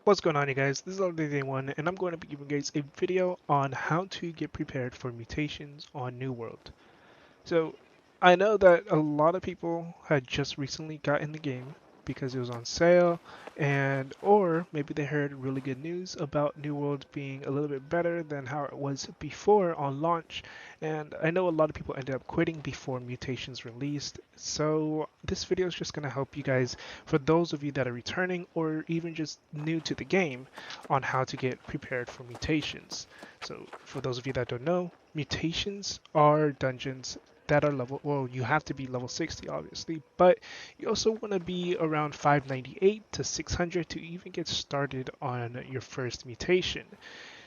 What's going on, you guys? This is Day One, and I'm going to be giving you guys a video on how to get prepared for mutations on New World. So, I know that a lot of people had just recently got in the game because it was on sale, and or maybe they heard really good news about New World being a little bit better than how it was before on launch. And I know a lot of people ended up quitting before Mutations released. So this video is just going to help you guys, for those of you that are returning or even just new to the game, on how to get prepared for Mutations. So for those of you that don't know, Mutations are dungeons that are level, well, you have to be level 60 obviously, but you also want to be around 598 to 600 to even get started on your first mutation.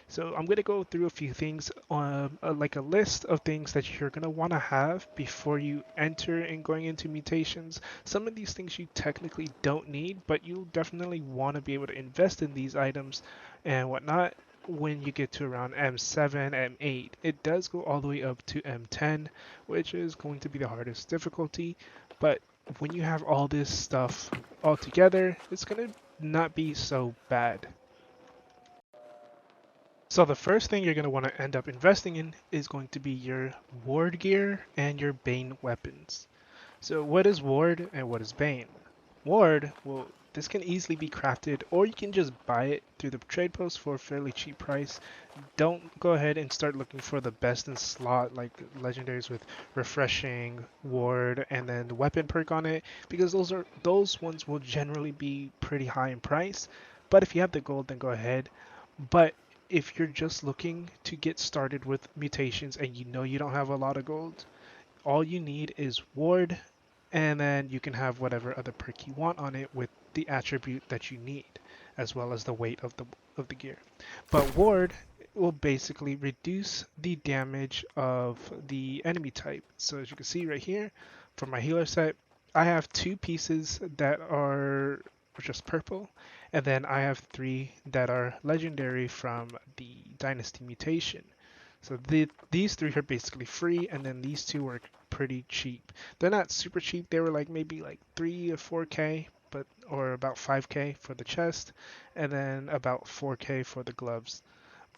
So I'm going to go through a few things on like a list of things that you're going to want to have before you enter and going into mutations. Some of these things you technically don't need, but you definitely want to be able to invest in these items and whatnot when you get to around M7, M8. It does go all the way up to M10, which is going to be the hardest difficulty, but when you have all this stuff all together, it's going to not be so bad. So the first thing you're going to want to end up investing in is going to be your ward gear and your Bane weapons. So what is ward and what is Bane? Ward, well, this can easily be crafted or you can just buy it through the trade post for a fairly cheap price. Don't go ahead and start looking for the best in slot like legendaries with refreshing, ward, and then the weapon perk on it, because those ones will generally be pretty high in price. But if you have the gold, then go ahead. But if you're just looking to get started with mutations and you know you don't have a lot of gold, all you need is ward, and then you can have whatever other perk you want on it with the attribute that you need, as well as the weight of the gear. But ward will basically reduce the damage of the enemy type. So as you can see right here, for my healer set, I have two pieces that are just purple, and then I have three that are legendary from the Dynasty Mutation. So these three are basically free, and then these two are pretty cheap. They're not super cheap. They were like maybe like 3 or 4K, but or about 5K for the chest, and then about 4K for the gloves.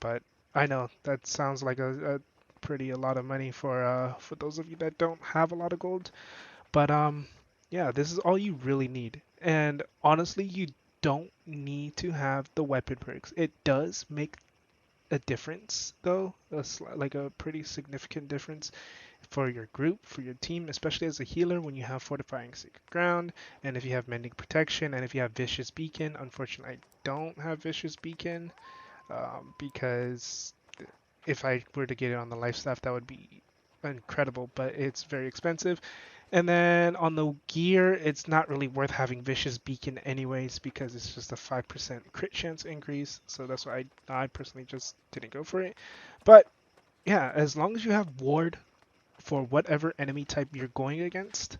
But I know that sounds like a pretty a lot of money for those of you that don't have a lot of gold. But yeah, this is all you really need. And honestly, you don't need to have the weapon perks. It does make a difference though, like a pretty significant difference for your group, for your team, especially as a healer when you have Fortifying Sacred Ground, and if you have Mending Protection, and if you have Vicious Beacon. Unfortunately, I don't have Vicious Beacon because if I were to get it on the life staff, that would be incredible, but it's very expensive. And then on the gear, it's not really worth having Vicious Beacon anyways because it's just a 5% crit chance increase. So that's why I personally just didn't go for it. But yeah, as long as you have ward for whatever enemy type you're going against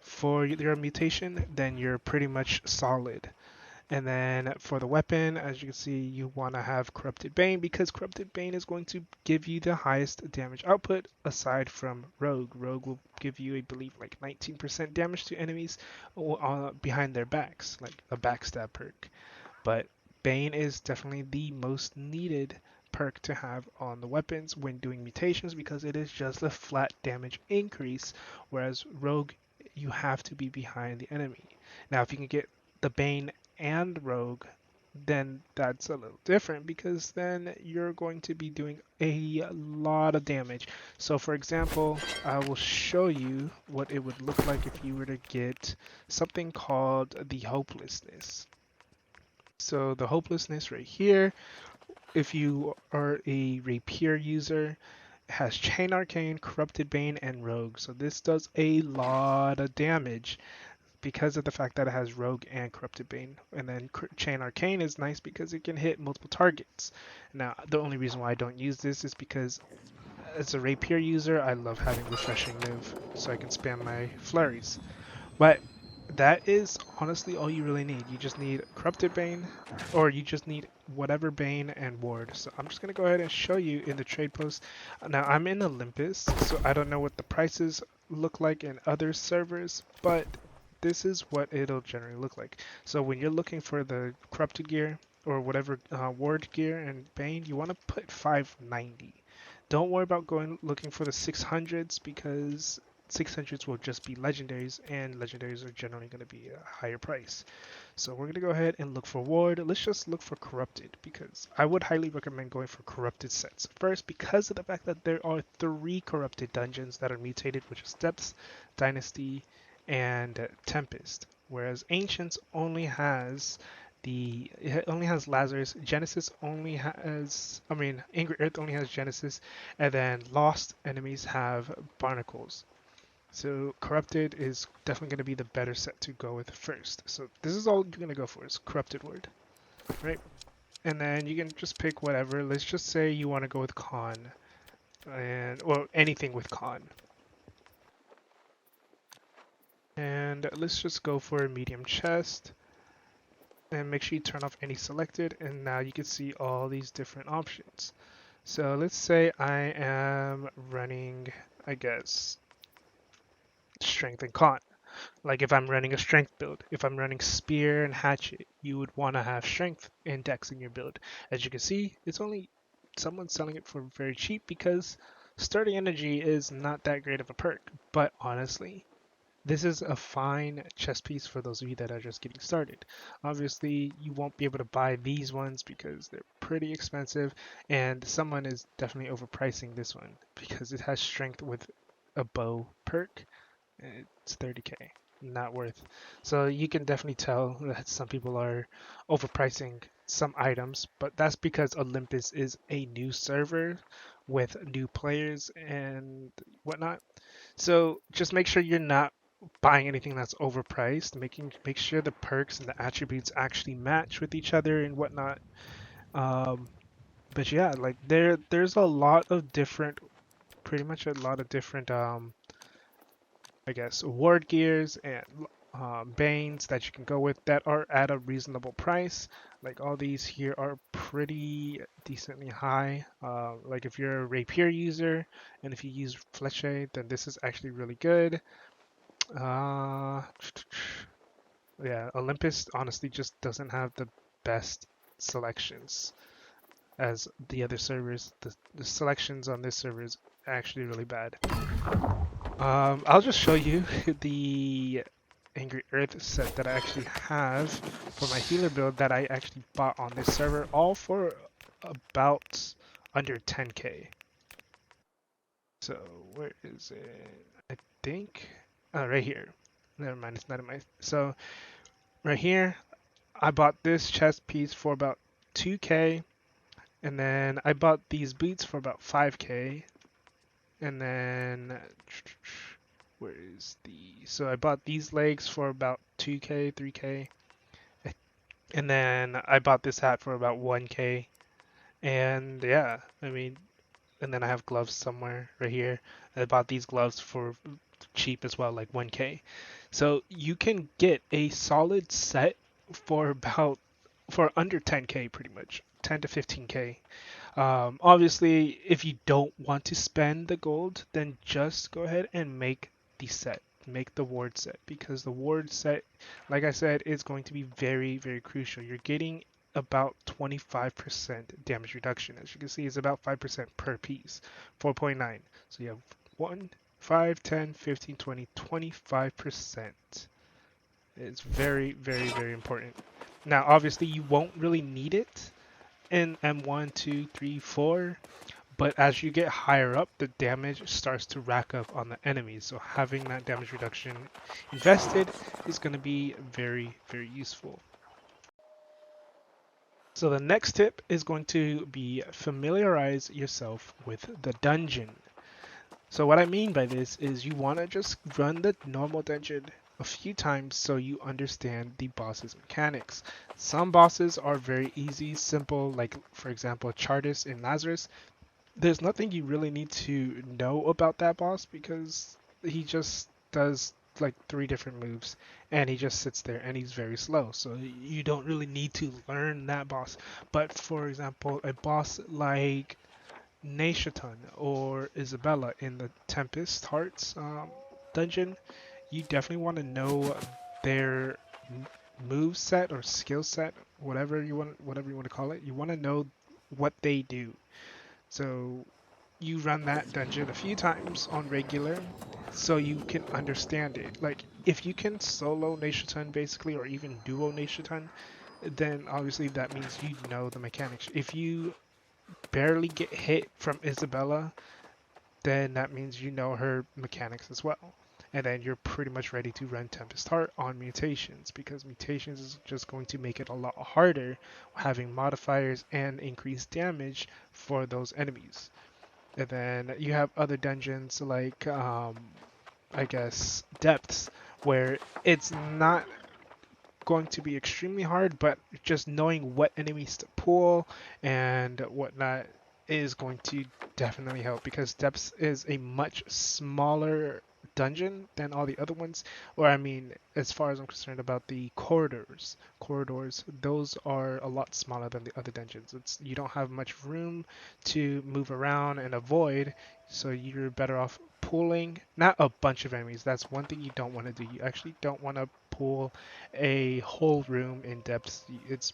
for your mutation, then you're pretty much solid. And then for the weapon, as you can see, you want to have Corrupted Bane because Corrupted Bane is going to give you the highest damage output aside from Rogue. Rogue will give you, I believe, like 19% damage to enemies behind their backs, like a backstab perk. But Bane is definitely the most needed perk to have on the weapons when doing mutations because it is just a flat damage increase, whereas Rogue, you have to be behind the enemy. Now, if you can get the Bane and Rogue, then that's a little different because then you're going to be doing a lot of damage. So for example, I will show you what it would look like if you were to get something called the Hopelessness. So the Hopelessness right here, if you are a Rapier user, has Chain Arcane, Corrupted Bane, and Rogue. So this does a lot of damage because of the fact that it has Rogue and Corrupted Bane. And then Chain Arcane is nice because it can hit multiple targets. Now, the only reason why I don't use this is because as a Rapier user, I love having Refreshing Move, so I can spam my flurries. But that is honestly all you really need. You just need Corrupted Bane, or you just need whatever Bane and Ward. So I'm just going to go ahead and show you in the trade post. Now, I'm in Olympus, so I don't know what the prices look like in other servers, but this is what it'll generally look like. So when you're looking for the Corrupted gear, or whatever ward gear and Bane, you want to put 590. Don't worry about going looking for the 600s because 600s will just be legendaries, and legendaries are generally going to be a higher price. So we're going to go ahead and look for ward. Let's just look for corrupted because I would highly recommend going for corrupted sets. First, because of the fact that there are 3 corrupted dungeons that are mutated, which is Depths, Dynasty, and Tempest. Whereas Ancients only has it only has Lazarus. Genesis only has, I mean, Angry Earth only has Genesis, and then Lost enemies have Barnacles. So Corrupted is definitely going to be the better set to go with first. So this is all you're going to go for is Corrupted Word, right? And then you can just pick whatever. Let's just say you want to go with Con, and or anything with Con. And let's just go for a medium chest. And make sure you turn off any selected, and now you can see all these different options. So let's say I am running, I guess, strength and con. Like if I'm running a strength build, if I'm running spear and hatchet, you would want to have strength and dex in your build. As you can see, it's only someone selling it for very cheap because sturdy energy is not that great of a perk. But honestly, this is a fine chess piece for those of you that are just getting started. Obviously, you won't be able to buy these ones because they're pretty expensive, and someone is definitely overpricing this one because it has strength with a bow perk. It's 30k, not worth. So you can definitely tell that some people are overpricing some items, but that's because Olympus is a new server with new players and whatnot. So just make sure you're not buying anything that's overpriced. Make sure the perks and the attributes actually match with each other and whatnot. Um, but yeah, like there's a lot of different, pretty much a lot of different I guess ward gears and banes that you can go with that are at a reasonable price. Like all these here are pretty decently high. Like if you're a rapier user and if you use fleche, then this is actually really good. Uh, yeah, Olympus honestly just doesn't have the best selections as the other servers. The selections on this server is actually really bad. I'll just show you the Angry Earth set that I actually have for my healer build that I actually bought on this server, all for about under 10k. So where is it? I think, oh, right here. Never mind, it's not in my. So right here, I bought this chest piece for about 2k, and then I bought these boots for about 5k, and then where is the? So I bought these legs for about 2k, 3k, and then I bought this hat for about 1k. And yeah, I mean, and then I have gloves somewhere right here. I bought these gloves for cheap as well, like 1k. So you can get a solid set for about for under 10k pretty much, 10 to 15k. Obviously, if you don't want to spend the gold, then just go ahead and make the set. Make the ward set because the ward set, like I said, is going to be very, very crucial. You're getting about 25% damage reduction. As you can see, it's about 5% per piece, 4.9. So you have 1, 5, 10, 15, 20, 25%. It's very, very, very important. Now, obviously, you won't really need it in M1, 2, 3, 4, but as you get higher up, the damage starts to rack up on the enemies. So having that damage reduction invested is going to be very, very useful. So the next tip is going to be familiarize yourself with the dungeon. So what I mean by this is you want to just run the normal dungeon a few times so you understand the boss's mechanics. Some bosses are very easy, simple, like for example Chartis in Lazarus. There's nothing you really need to know about that boss because he just does like 3 different moves and he just sits there and he's very slow, so you don't really need to learn that boss. But for example, a boss like Nashatan or Isabella in the Tempest Hearts dungeon, you definitely want to know their move set or skill set, whatever you want to call it. You want to know what they do. So you run that dungeon a few times on regular so you can understand it. Like if you can solo Nation basically or even duo Nation, then obviously that means you know the mechanics. If you barely get hit from Isabella, then that means you know her mechanics as well. And then you're pretty much ready to run Tempest Heart on Mutations because Mutations is just going to make it a lot harder having modifiers and increased damage for those enemies. And then you have other dungeons like, I guess, Depths, where it's not going to be extremely hard, but just knowing what enemies to pull and whatnot is going to definitely help because Depths is a much smaller dungeon than all the other ones. Or I mean, as far as I'm concerned about the corridors, those are a lot smaller than the other dungeons. It's you don't have much room to move around and avoid, so you're better off pulling not a bunch of enemies. That's one thing you don't want to do. You actually don't want to pull a whole room in depth. It's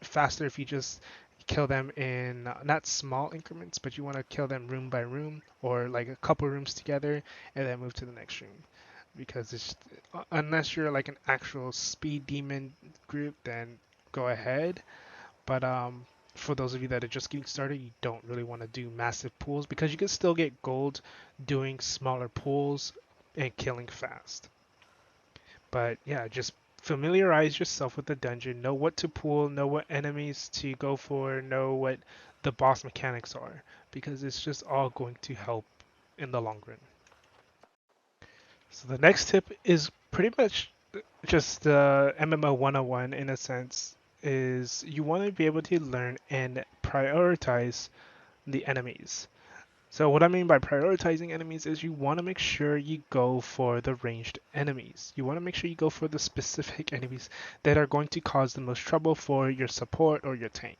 faster if you just kill them in not small increments, but you want to kill them room by room or like a couple rooms together and then move to the next room. Because it's unless you're like an actual speed demon group, then go ahead. But for those of you that are just getting started, you don't really want to do massive pools because you can still get gold doing smaller pools and killing fast. But yeah, just familiarize yourself with the dungeon, know what to pull, know what enemies to go for, know what the boss mechanics are, because it's just all going to help in the long run. So the next tip is pretty much just MMO 101 in a sense, is you want to be able to learn and prioritize the enemies. So what I mean by prioritizing enemies is you want to make sure you go for the ranged enemies. You want to make sure you go for the specific enemies that are going to cause the most trouble for your support or your tank.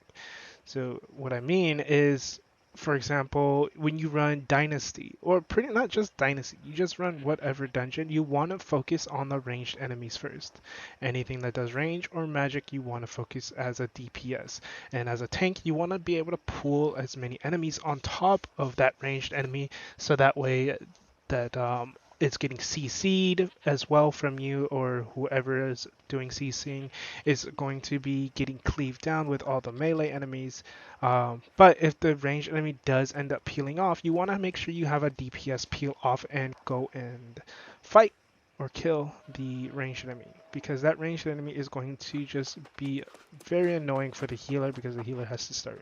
So what I mean is, for example, when you run Dynasty, or pretty not just Dynasty, you just run whatever dungeon, you want to focus on the ranged enemies first. Anything that does range or magic, you want to focus as a DPS. And as a tank, you want to be able to pull as many enemies on top of that ranged enemy, so that way that it's getting CC'd as well from you, or whoever is doing CCing is going to be getting cleaved down with all the melee enemies. But if the ranged enemy does end up peeling off, you want to make sure you have a DPS peel off and go and fight or kill the ranged enemy, because that ranged enemy is going to just be very annoying for the healer because the healer has to start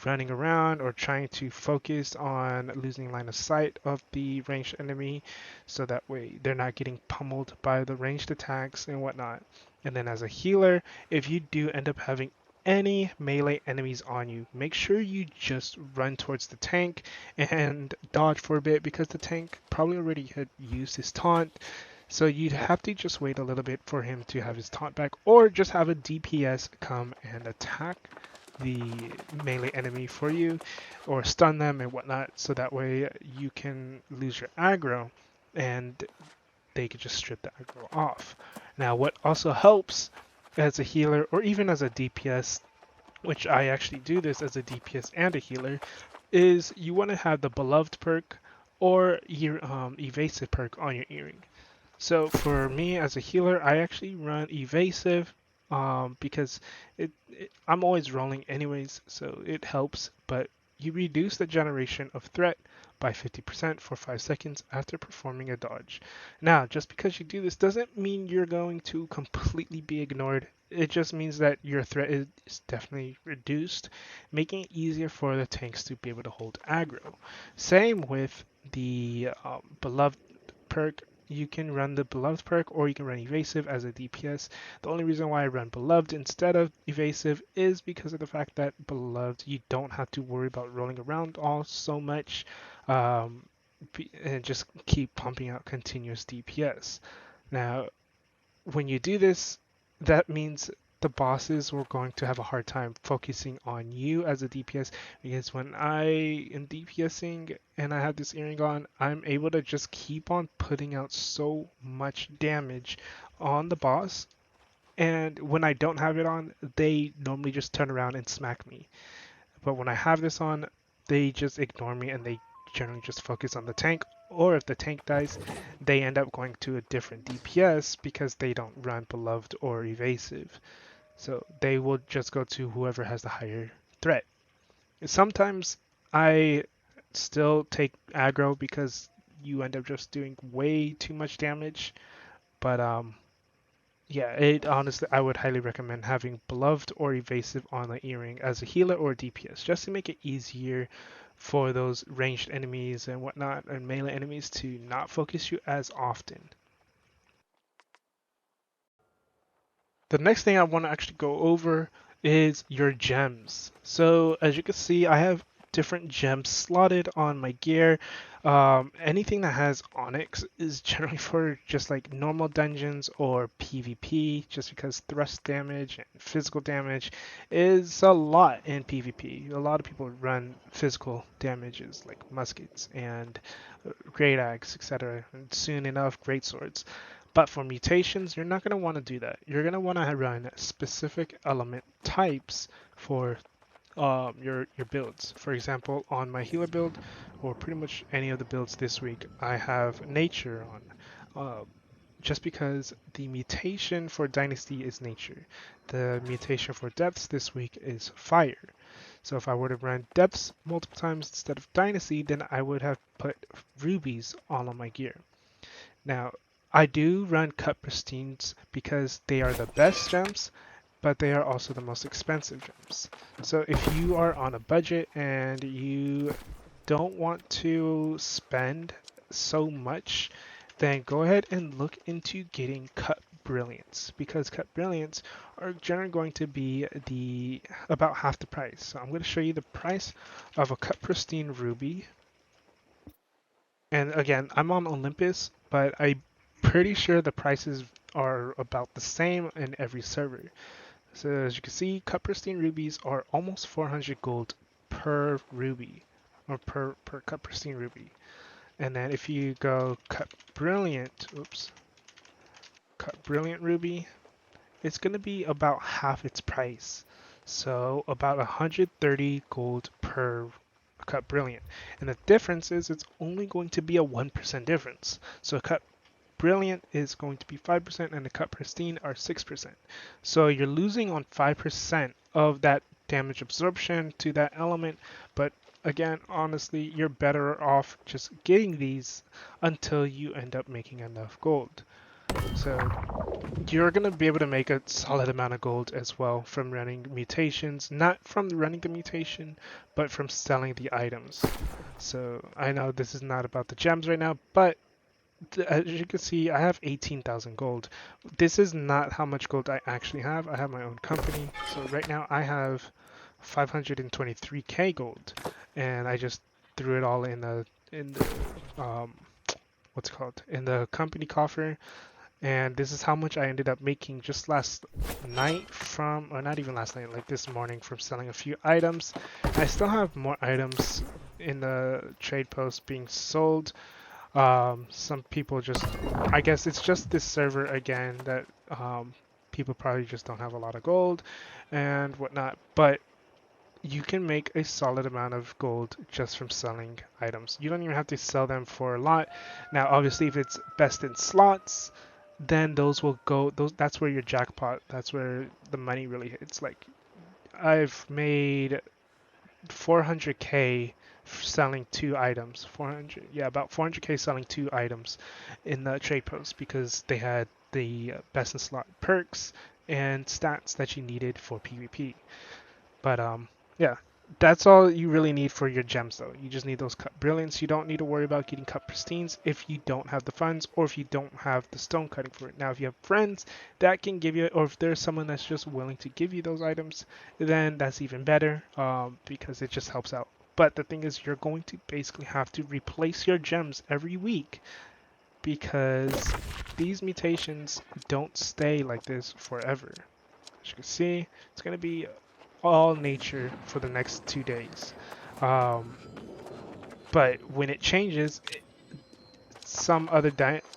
running around or trying to focus on losing line of sight of the ranged enemy, so that way they're not getting pummeled by the ranged attacks and whatnot. And then as a healer, if you do end up having any melee enemies on you, make sure you just run towards the tank and dodge for a bit, because the tank probably already had used his taunt. So you'd have to just wait a little bit for him to have his taunt back, or just have a DPS come and attack the melee enemy for you, or stun them and whatnot, so that way you can lose your aggro and they could just strip the aggro off. Now, what also helps as a healer or even as a DPS, which I actually do this as a DPS and a healer, is you want to have the beloved perk or your evasive perk on your earring. So for me as a healer, I actually run evasive because I'm always rolling anyways, so it helps. But you reduce the generation of threat by 50% for 5 seconds after performing a dodge. Now, just because you do this doesn't mean you're going to completely be ignored. It just means that your threat is definitely reduced, making it easier for the tanks to be able to hold aggro. Same with the beloved perk. You can run the beloved perk or you can run evasive as a DPS. The only reason why I run beloved instead of evasive is because of the fact that beloved, you don't have to worry about rolling around all so much, and just keep pumping out continuous DPS. Now, when you do this, that means the bosses were going to have a hard time focusing on you as a DPS, because when I am DPSing and I have this earring on, I'm able to just keep on putting out so much damage on the boss And when I don't have it on, they normally just turn around and smack me. But when I have this on, they just ignore me and they generally just focus on the tank. Or if the tank dies, they end up going to a different DPS because they don't run Beloved or Evasive. So they will just go to whoever has the higher threat. Sometimes I still take aggro because you end up just doing way too much damage. But yeah, it honestly, I would highly recommend having Beloved or Evasive on the earring as a healer or DPS, just to make it easier for those ranged enemies and whatnot and melee enemies to not focus you as often. The next thing I want to actually go over is your gems. So as you can see, I have different gems slotted on my gear. Anything that has onyx is generally for just like normal dungeons or PvP, just because thrust damage and physical damage is a lot in PvP. A lot of people run physical damages like muskets and great axe, etc. And soon enough, great swords. But for mutations, you're not going to want to do that. You're going to want to run specific element types for your builds. For example, on my healer build, or pretty much any of the builds this week, I have nature on. Just because the mutation for dynasty is nature. The mutation for depths this week is fire. So if I were to run depths multiple times instead of dynasty, then I would have put rubies all on my gear. Now, I do run cut pristines because they are the best gems, but they are also the most expensive gems. So if you are on a budget and you don't want to spend so much, then go ahead and look into getting cut brilliants, because cut brilliants are generally going to be the about half the price. So I'm going to show you the price of a cut pristine ruby. And again, I'm on Olympus, but I'm pretty sure the prices are about the same in every server. So as you can see, cut pristine rubies are almost 400 gold per ruby, or per cut pristine ruby. And then if you go cut brilliant ruby, it's going to be about half its price. So about 130 gold per cut brilliant. And the difference is it's only going to be a 1% difference. So a cut brilliant is going to be 5% and the cut pristine are 6%. So you're losing on 5% of that damage absorption to that element, but again, honestly, you're better off just getting these until you end up making enough gold. So you're going to be able to make a solid amount of gold as well from running mutations, not from running the mutation, but from selling the items. So I know this is not about the gems right now, but as you can see, I have 18,000 gold. This is not how much gold I actually have. I have my own company. So right now I have 523k gold, and I just threw it all in the what's it called, in the company coffer. And this is how much I ended up making just last night from, or not even last night, like this morning from selling a few items. I still have more items in the trade post being sold. Some people just, I guess it's just this server again that people probably just don't have a lot of gold and whatnot. But you can make a solid amount of gold just from selling items. You don't even have to sell them for a lot. Now, obviously, if it's best in slots, then those will go. That's where your jackpot. That's where the money really hits. Like I've made 400k selling two items. 400, yeah, about 400k selling two items in the trade post because they had the best in slot perks and stats that you needed for PvP. But yeah, that's all you really need for your gems though. You just need those cut brilliants. You don't need to worry about getting cut pristines if you don't have the funds or if you don't have the stone cutting for it. Now, if you have friends that can give you, or if there's someone that's just willing to give you those items, then that's even better because it just helps out. But the thing is, you're going to basically have to replace your gems every week because these mutations don't stay like this forever. As you can see, it's going to be all nature for the next 2 days. Um, but when it changes, some other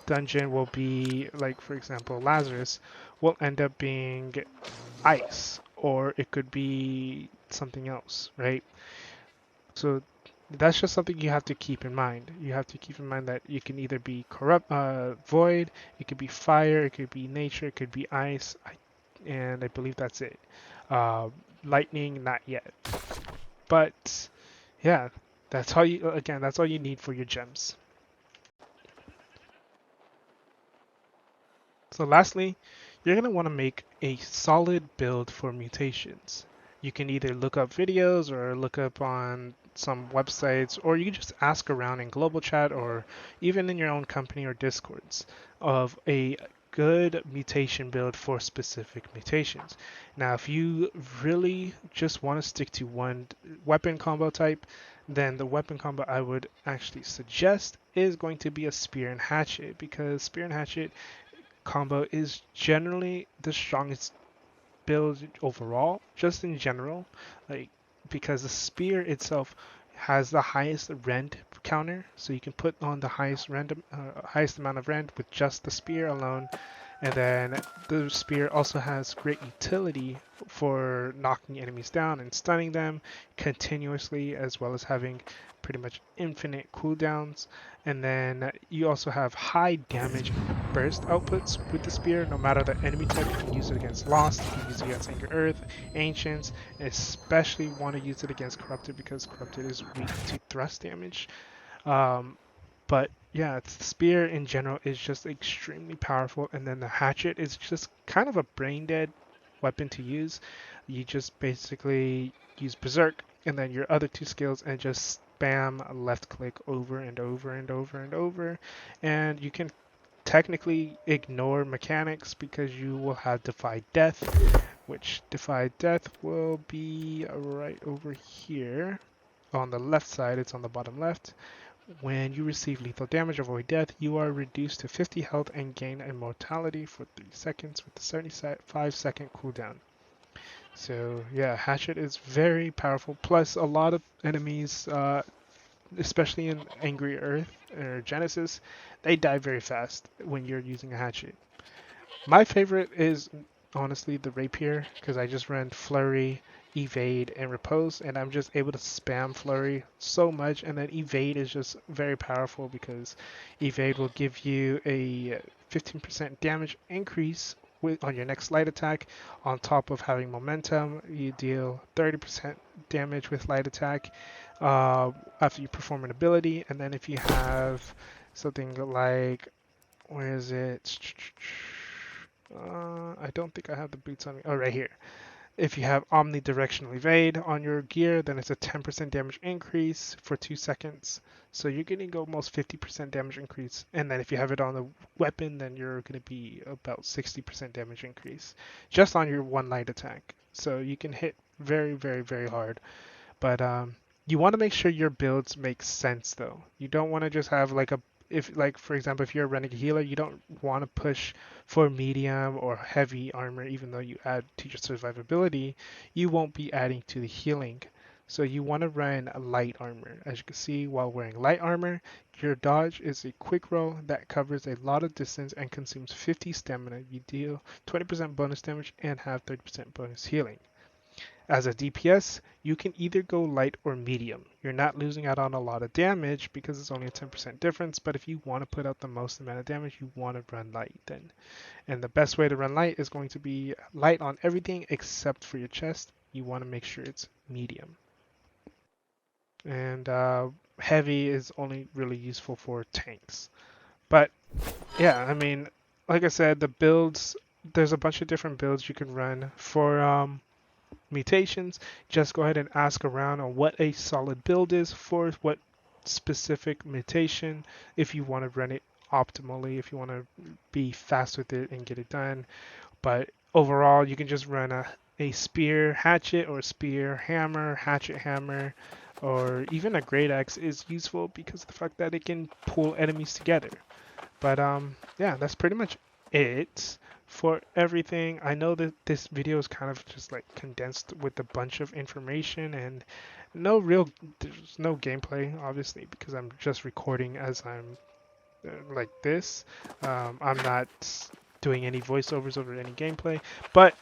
dungeon will be, like, for example, Lazarus will end up being ice, or it could be something else, right? So that's just something you have to keep in mind. You have to keep in mind that you can either be void, it could be fire, it could be nature, it could be ice, and I believe that's it. Uh, Lightning, not yet. But yeah, that's all you again. That's all you need for your gems. So lastly, you're going to want to make a solid build for mutations. You can either look up videos or look up on some websites, or you can just ask around in global chat or even in your own company or discords of a good mutation build for specific mutations. Now, if you really just want to stick to one weapon combo type, then the weapon combo I would actually suggest is going to be a spear and hatchet, because spear and hatchet combo is generally the strongest build overall, just in general, like because the spear itself has the highest rend counter, so you can put on the highest amount of rend with just the spear alone, and then the spear also has great utility for knocking enemies down and stunning them continuously, as well as having pretty much infinite cooldowns. And then you also have high damage burst outputs with the spear. No matter the enemy type, you can use it against Lost, you can use it against Anchor Earth, Ancients, and especially want to use it against Corrupted because Corrupted is weak to thrust damage. Um, but yeah, the spear in general is just extremely powerful, and then the hatchet is just kind of a brain dead weapon to use. You just basically use Berserk and then your other two skills and just spam left click over and over and over and over, and you can technically ignore mechanics because you will have Defy Death, which Defy Death will be right over here on the left side. It's on the bottom left. When you receive lethal damage or avoid death, you are reduced to 50 health and gain immortality for 3 seconds with a 75-second cooldown. So yeah, Hatchet is very powerful. Plus, a lot of enemies, especially in Angry Earth or Genesis, they die very fast when you're using a Hatchet. My favorite is honestly the Rapier because I just run Flurry, Evade, and Repose, and I'm just able to spam Flurry so much. And then Evade is just very powerful because Evade will give you a 15% damage increase on your next light attack. On top of having momentum, you deal 30% damage with light attack after you perform an ability. And then if you have something like, where is it? I don't think I have the boots on me. Oh, right here. If you have omnidirectional evade on your gear, then it's a 10% damage increase for 2 seconds. So you're getting almost 50% damage increase. And then if you have it on the weapon, then you're going to be about 60% damage increase just on your one light attack. So you can hit very, very, very hard. But you want to make sure your builds make sense though. You don't want to just have like a if like for example if you're running a healer, you don't want to push for medium or heavy armor even though you add to your survivability, you won't be adding to the healing. So you want to run a light armor. As you can see, while wearing light armor, your dodge is a quick roll that covers a lot of distance and consumes 50 stamina. You deal 20% bonus damage and have 30% bonus healing. As a DPS, you can either go light or medium. You're not losing out on a lot of damage because it's only a 10% difference, but if you want to put out the most amount of damage, you want to run light then. And the best way to run light is going to be light on everything except for your chest. You want to make sure it's medium. And heavy is only really useful for tanks. But yeah, I mean, like I said, the builds, there's a bunch of different builds you can run for mutations. Just go ahead and ask around on what a solid build is for what specific mutation, if you want to run it optimally, if you want to be fast with it and get it done. But overall, you can just run a spear hatchet or spear hammer, hatchet hammer, or even a great axe is useful because of the fact that it can pull enemies together. But yeah, that's pretty much it for everything. I know that this video is kind of just like condensed with a bunch of information and there's no gameplay, obviously, because I'm just recording as I'm like this. I'm not doing any voiceovers over any gameplay. But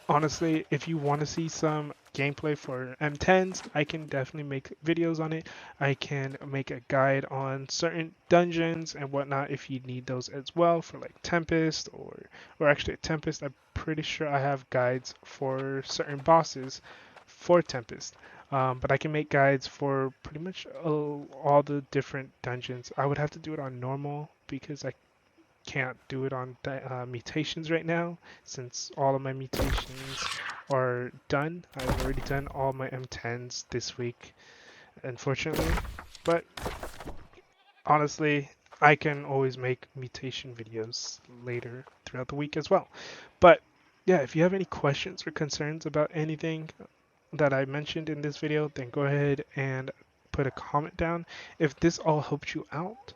honestly, if you want to see some gameplay for M10s, I can definitely make videos on it. I can make a guide on certain dungeons and whatnot if you need those as well for like Tempest or actually Tempest. I'm pretty sure I have guides for certain bosses for Tempest. But I can make guides for pretty much all the different dungeons. I would have to do it on normal because I can't do it on mutations right now since all of my mutations are done. I've already done all my M10s this week, unfortunately. But honestly, I can always make mutation videos later throughout the week as well. But yeah, if you have any questions or concerns about anything that I mentioned in this video, then go ahead and put a comment down. If this all helped you out,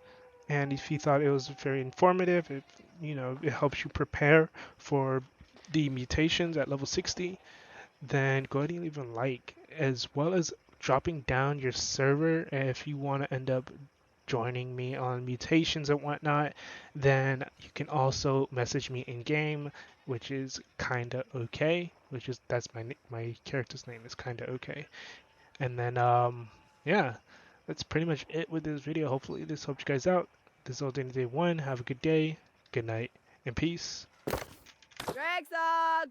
and if you thought it was very informative, if it helps you prepare for the mutations at level 60, then go ahead and leave a like, as well as dropping down your server if you want to end up joining me on mutations and whatnot. Then you can also message me in game, which is kinda okay, which is that's my character's name is kinda okay. And then yeah, that's pretty much it with this video. Hopefully this helped you guys out. This is all day 1. Have a good day, good night, and peace. Drag Zog!